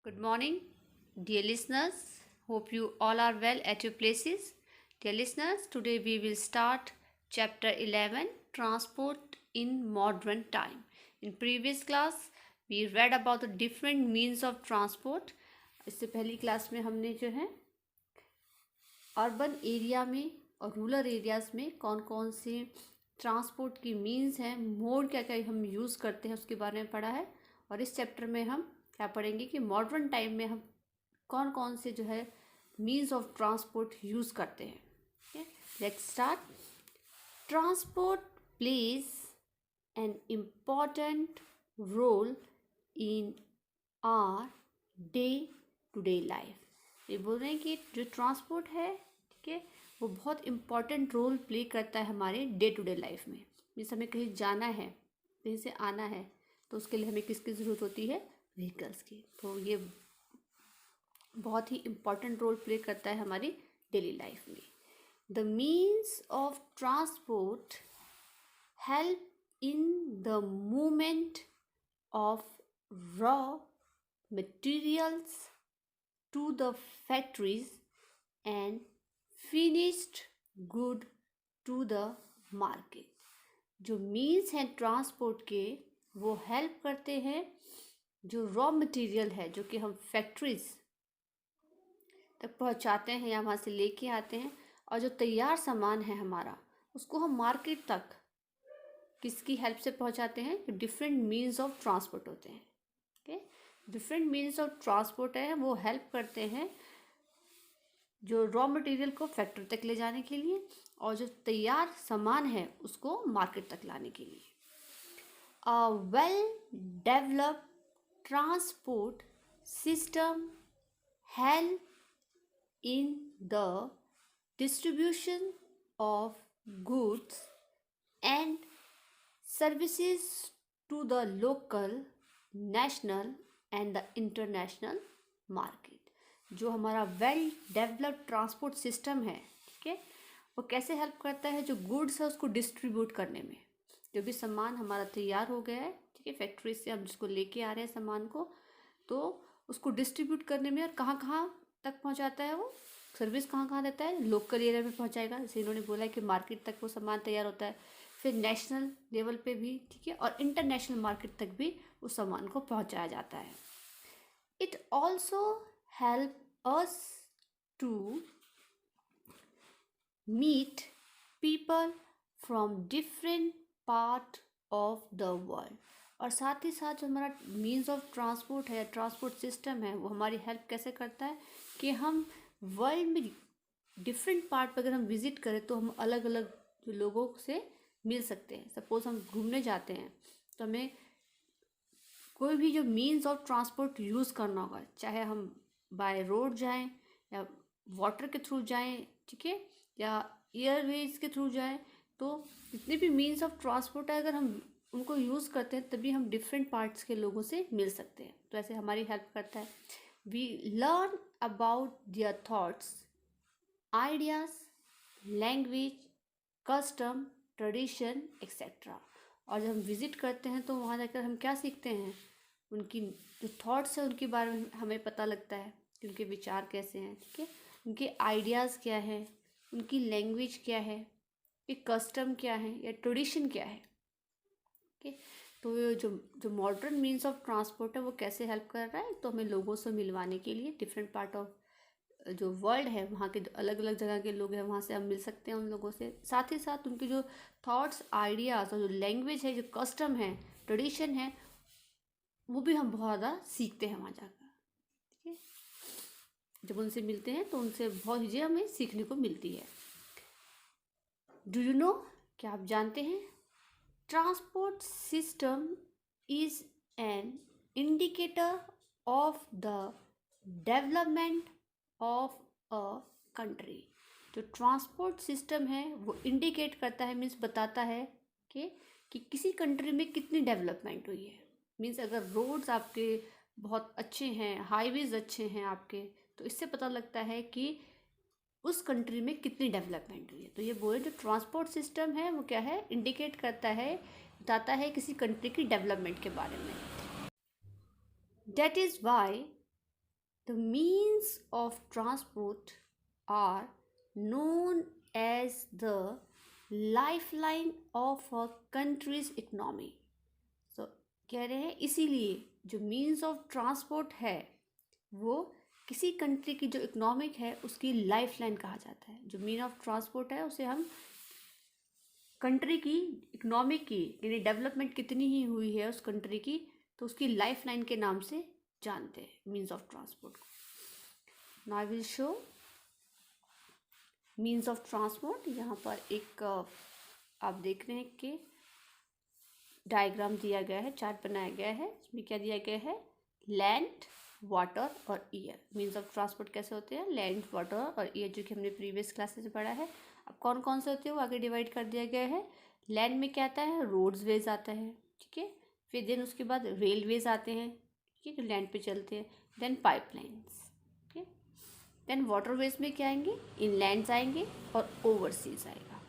Good morning, dear listeners. Hope you all are well at your places. Dear listeners, today we will start chapter 11 Transport in Modern Time. In previous class, we read about the different means of transport. इससे पहली class में हमने जो है urban area में और rural areas में कौन कौन से ट्रांसपोर्ट की मीन्स हैं, मोड क्या क्या हम यूज़ करते हैं उसके बारे में पढ़ा है। और इस चैप्टर में हम क्या पढ़ेंगे कि मॉडर्न टाइम में हम कौन कौन से जो है मीन्स ऑफ ट्रांसपोर्ट यूज़ करते हैं। Let's start. Transport plays an important role in our day to day life. ये बोल रहे हैं कि जो ट्रांसपोर्ट है, ठीक है, वो बहुत इम्पॉर्टेंट रोल प्ले करता है हमारे डे टू डे लाइफ में। जैसे हमें कहीं जाना है, कहीं से आना है, तो उसके लिए हमें किसकी ज़रूरत होती है? व्हीकल्स की। तो ये बहुत ही इम्पॉर्टेंट रोल प्ले करता है हमारी डेली लाइफ में। The means of transport help in the movement of raw materials to the factories and finished good to the market। जो मीन्स हैं ट्रांसपोर्ट के, वो हेल्प करते हैं जो रॉ मटेरियल है, जो कि हम फैक्ट्रीज तक पहुंचाते हैं या वहाँ से लेके आते हैं, और जो तैयार सामान है हमारा, उसको हम मार्केट तक किसकी हेल्प से पहुंचाते हैं? डिफरेंट मीन्स ऑफ ट्रांसपोर्ट होते हैं। Okay, different means of transport है, वो हेल्प करते हैं जो रॉ मटेरियल को फैक्ट्री तक ले जाने के लिए और जो तैयार सामान है उसको मार्केट तक लाने के लिए। A well developed transport system help in the distribution of goods and services to the local, national and the international market. जो हमारा वेल डेवलप्ड ट्रांसपोर्ट सिस्टम है, ठीक है, वो कैसे हेल्प करता है? जो गुड्स है उसको डिस्ट्रीब्यूट करने में। जो भी सामान हमारा तैयार हो गया है, ठीक है, फैक्ट्री से हम जिसको लेके आ रहे हैं सामान को, तो उसको डिस्ट्रीब्यूट करने में और कहाँ कहाँ तक पहुँचाता है वो, सर्विस कहाँ कहाँ देता है? लोकल एरिया में पहुँचाएगा, जैसे इन्होंने बोला है कि मार्केट तक वो सामान तैयार होता है, फिर नेशनल लेवल पे भी, ठीक है, और इंटरनेशनल मार्केट तक भी उस सामान को पहुँचाया जाता है। It also help us to meet people from different part of the world। और साथ ही साथ जो हमारा मीन्स ऑफ ट्रांसपोर्ट है, ट्रांसपोर्ट सिस्टम है, वो हमारी हेल्प कैसे करता है कि हम वर्ल्ड में डिफरेंट पार्ट पर अगर हम विज़िट करें तो हम अलग अलग जो लोगों से मिल सकते हैं। सपोज़ हम घूमने जाते हैं तो हमें कोई भी जो मीन्स ऑफ ट्रांसपोर्ट यूज़ करना होगा, चाहे हम बाय रोड जाएं या वाटर के थ्रू जाएं, ठीक है, या एयरवेज के थ्रू जाएं, तो जितने भी मीन्स ऑफ ट्रांसपोर्ट है, अगर हम उनको यूज़ करते हैं तभी हम डिफरेंट पार्ट्स के लोगों से मिल सकते हैं। तो ऐसे हमारी हेल्प करता है। We learn about their thoughts, ideas, language, custom, tradition etcetera. और जब हम विज़िट करते हैं तो वहाँ जाकर हम क्या सीखते हैं? उनकी जो थॉट्स है उनके बारे में हमें पता लगता है कि उनके विचार कैसे हैं, ठीक है, उनके आइडियाज़ क्या है, उनकी लैंग्वेज क्या है, कि कस्टम क्या है या ट्रेडिशन क्या है। ओके, तो ये जो मॉडर्न मीन्स ऑफ ट्रांसपोर्ट है वो कैसे हेल्प कर रहा है? तो हमें लोगों से मिलवाने के लिए, डिफरेंट पार्ट ऑफ जो वर्ल्ड है, वहाँ के अलग अलग जगह के लोग हैं, वहाँ से हम मिल सकते हैं उन लोगों से। साथ ही साथ उनके जो थॉट्स, आइडियाज़ और जो लैंग्वेज है, जो कस्टम है, ट्रेडिशन है, वो भी हम बहुत ज़्यादा सीखते हैं वहाँ जाकर। ठीक है, जब उनसे मिलते हैं तो उनसे बहुत चीज़ें हमें सीखने को मिलती है। डू यू नो, क्या आप जानते हैं? Transport system is an indicator of the development of a country. जो ट्रांसपोर्ट सिस्टम है वो इंडिकेट करता है, मीन्स बताता है कि किसी कंट्री में कितनी डेवलपमेंट हुई है। मीन्स अगर रोड्स आपके बहुत अच्छे हैं, हाईवेज अच्छे हैं आपके, तो इससे पता लगता है कि उस कंट्री में कितनी डेवलपमेंट हुई है। तो ये बोले जो ट्रांसपोर्ट सिस्टम है वो क्या है? इंडिकेट करता है, बताता है किसी कंट्री की डेवलपमेंट के बारे में। That is why The means of transport are known as the lifeline of a country's economy. So कह रहे हैं इसीलिए जो मीन्स ऑफ ट्रांसपोर्ट है वो किसी कंट्री की जो इकोनॉमिक है उसकी लाइफलाइन कहा जाता है. जो मीन ऑफ ट्रांसपोर्ट है उसे हम कंट्री की इकोनॉमी की यानी डेवलपमेंट कितनी ही हुई है उस कंट्री की तो उसकी लाइफलाइन के नाम से जानते हैं मीन्स ऑफ ट्रांसपोर्ट को. Now I will show means of transport. यहाँ पर एक आप देख रहे हैं कि डायग्राम दिया गया है, चार्ट बनाया गया है. इसमें क्या दिया गया है, लैंड, वाटर और एयर. मीन्स ऑफ ट्रांसपोर्ट कैसे होते हैं, लैंड, वाटर और एयर, जो कि हमने प्रीवियस क्लासेस में पढ़ा है. अब कौन कौन से होते हैं वो आगे डिवाइड कर दिया गया है. लैंड में क्या आता है, रोड्स वेज आता है, ठीक है. फिर देन उसके बाद रेलवेज आते हैं, ठीक है, जो लैंड पे चलते हैं. देन पाइपलाइंस, ठीक है. देन वाटरवेज में क्या आएंगे, इनलैंड्स आएंगे और ओवरसीज आएगा.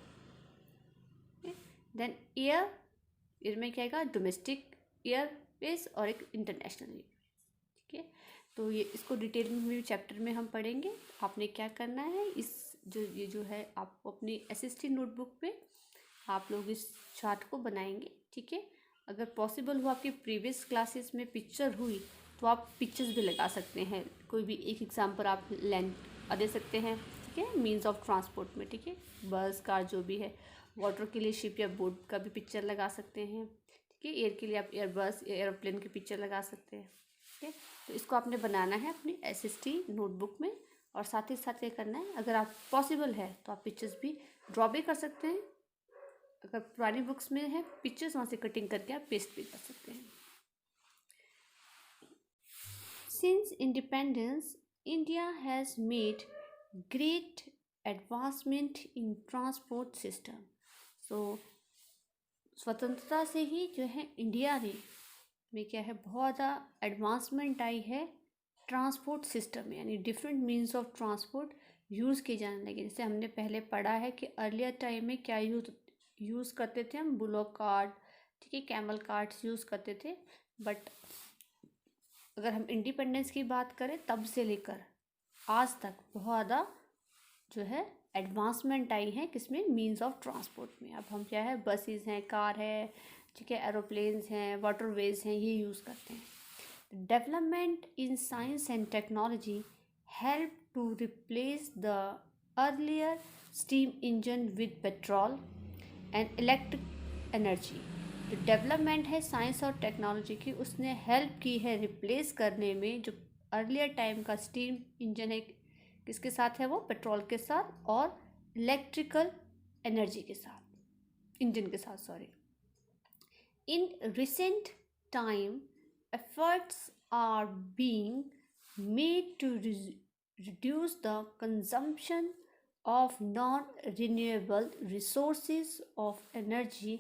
देन एयर में क्या आएगा, डोमेस्टिक एयरवेज और एक इंटरनेशनल एयरवेज, ठीक है. तो ये इसको डिटेल में चैप्टर में हम पढ़ेंगे. आपने क्या करना है, इस ये जो है आपको अपनी एसएसटी नोटबुक पे आप लोग इस चार्ट को बनाएंगे, ठीक है. अगर पॉसिबल हो आपके प्रीवियस क्लासेस में पिक्चर हुई तो आप पिक्चर्स भी लगा सकते हैं. कोई भी एक एग्जाम्पल आप लैंड दे सकते हैं, ठीक है, मीन्स ऑफ ट्रांसपोर्ट में, ठीक है. बस, कार जो भी है. वाटर के लिए शिप या बोट का भी पिक्चर लगा सकते हैं, ठीक है. एयर के लिए आप एयरबस, एरोप्लेन की पिक्चर लगा सकते हैं, ठीक है. तो इसको आपने बनाना है अपनी एसएसटी नोटबुक में. और साथ ही साथ ये करना है, अगर आप पॉसिबल है तो आप पिक्चर्स भी ड्रॉ भी कर सकते हैं. अगर पुरानी बुक्स में है पिक्चर्स, वहाँ से कटिंग करके आप पेस्ट भी कर सकते हैं. Since independence India has made great advancement in transport system. So स्वतंत्रता से ही जो है इंडिया में क्या है, बहुत ज़्यादा एडवांसमेंट आई है ट्रांसपोर्ट सिस्टम में. यानी different means of transport use किए जाने लगे. जैसे हमने पहले पढ़ा है कि अर्लियर टाइम में क्या यूज़ करते थे हम, बुलॉक कार्ट, ठीक है, कैमल कार्ट्स यूज़ करते थे. बट अगर हम इंडिपेंडेंस की बात करें तब से लेकर आज तक बहुत ज़्यादा जो है एडवांसमेंट आई है किसमें, मीन्स ऑफ ट्रांसपोर्ट में. अब हम क्या है, बसेस हैं, कार है, ठीक है, एरोप्लेन्स हैं, वाटरवेज हैं, ये यूज़ करते हैं. Development in science and technology help to replace the earlier steam engine with petrol and electric energy. जो डेवलपमेंट है साइंस और टेक्नोलॉजी की, उसने हेल्प की है रिप्लेस करने में जो अर्लियर टाइम का स्टीम इंजन है, किसके साथ है वो, पेट्रोल के साथ और इलेक्ट्रिकल एनर्जी के साथ, इंजन के साथ, sorry. In recent time efforts are being made to reduce the consumption of non-renewable resources of energy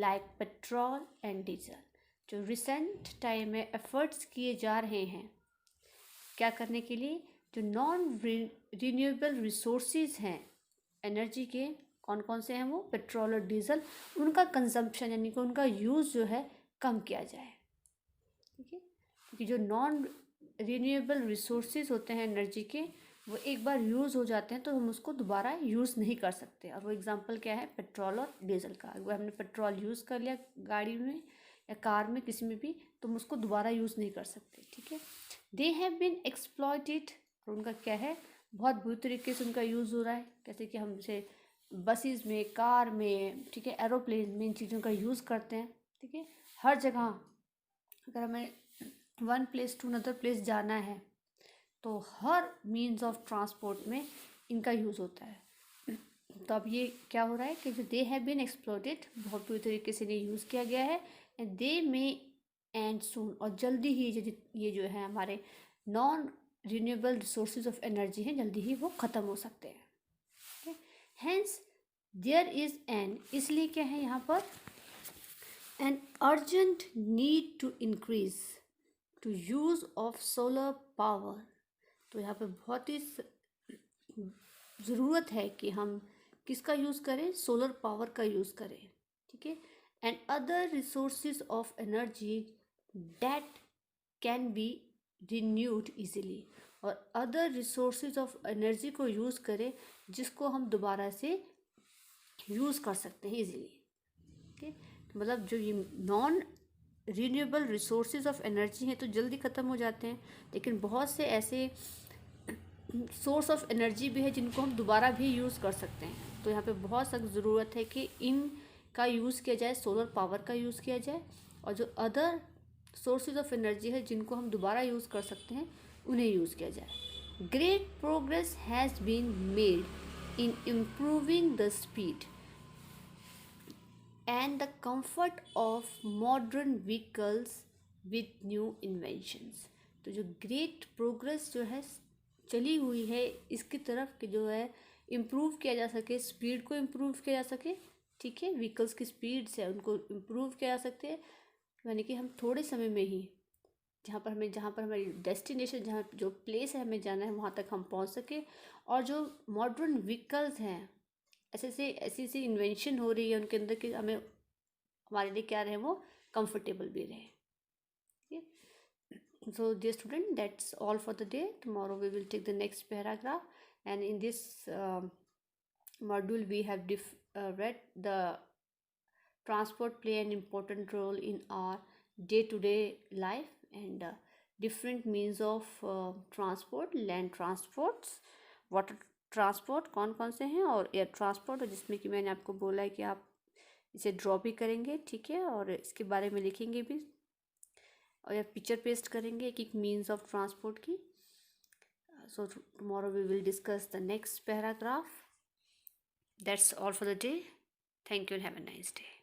like petrol and diesel. जो रिसेंट टाइम में एफर्ट्स किए जा रहे हैं क्या करने के लिए, जो नॉन रिन्यूएबल रिसोर्सेज हैं एनर्जी के, कौन कौन से हैं वो, पेट्रोल और डीजल, उनका कंजम्पशन यानी कि उनका यूज़ जो है कम किया जाए, ठीक है. क्योंकि जो नॉन रिन्यूएबल रिसोर्सेज होते हैं एनर्जी के, वो एक बार यूज़ हो जाते हैं तो हम उसको दोबारा यूज़ नहीं कर सकते. और वो एग्जांपल क्या है, पेट्रोल और डीजल का. अगर हमने पेट्रोल यूज़ कर लिया गाड़ी में या कार में किसी में भी तो हम उसको दोबारा यूज़ नहीं कर सकते, ठीक है. दे हैव बीन एक्सप्लॉयटेड, और उनका क्या है, बहुत बुरी तरीके से उनका यूज़ हो रहा है. जैसे कि हम जैसे बसेस में, कार में, ठीक है, एरोप्लेन में, इन चीज़ों का यूज़ करते हैं, ठीक है. हर जगह अगर हमें one place to another place जाना है तो हर मीन्स ऑफ ट्रांसपोर्ट में इनका यूज़ होता है. तो अब ये क्या हो रहा है कि जो दे हैव बीन एक्सप्लॉयटेड, बहुत बुरी तरीके से इन्हें यूज़ किया गया है. And they may and soon, और जल्दी ही ये जो है हमारे non renewable resources of energy हैं, जल्दी ही वो ख़त्म हो सकते हैं. हैंस देयर इज़ एन, इसलिए क्या है यहाँ पर, an urgent need to increase to use of solar power. तो यहाँ पे बहुत ही ज़रूरत है कि हम किसका यूज़ करें, सोलर पावर का यूज़ करें, ठीक है. And other resources of energy that can be renewed easily, और अदर रिसोर्सेज ऑफ एनर्जी को यूज़ करें जिसको हम दोबारा से यूज़ कर सकते हैं इजीली। ओके, तो मतलब जो ये non renewable resources of energy हैं तो जल्दी ख़त्म हो जाते हैं, लेकिन बहुत से ऐसे सोर्स ऑफ एनर्जी भी है जिनको हम दोबारा भी यूज़ कर सकते हैं। तो यहाँ पे बहुत सख्त ज़रूरत है कि इन का यूज़ किया जाए, सोलर पावर का यूज़ किया जाए, और जो अदर सोर्सेज ऑफ एनर्जी है जिनको हम दोबारा यूज़ कर सकते हैं उन्हें यूज़ किया जाए। Great progress has been made in improving the speed and the comfort of modern vehicles with new inventions। तो जो ग्रेट प्रोग्रेस जो है चली हुई है इसकी तरफ कि जो है इम्प्रूव किया जा सके, स्पीड को इम्प्रूव किया जा सके, ठीक है, व्हीकल्स की स्पीड्स है उनको इम्प्रूव किया जा सकते हैं, यानी कि हम थोड़े समय में ही जहाँ पर हमारी डेस्टिनेशन, जहाँ जो प्लेस है हमें जाना है वहाँ तक हम पहुँच सके। और जो मॉडर्न व्हीकल्स हैं ऐसी इन्वेंशन हो रही है उनके अंदर कि हमें हमारे लिए क्या रहे, वो कंफर्टेबल भी रहे। So dear student, that's all for the day. Tomorrow we will take the next paragraph, and in this module we have read the transport play an important role in our day-to-day life, and different means of transport, land transports, water transport कौन कौन से हैं, और air transport, जिसमें कि मैंने आपको बोला है कि आप इसे ड्रॉ भी करेंगे, ठीक है, और इसके बारे में लिखेंगे भी, और या पिक्चर पेस्ट करेंगे एक एक मीन्स ऑफ ट्रांसपोर्ट की। So tomorrow we will discuss the next paragraph. That's all for the day. Thank you and have a nice day.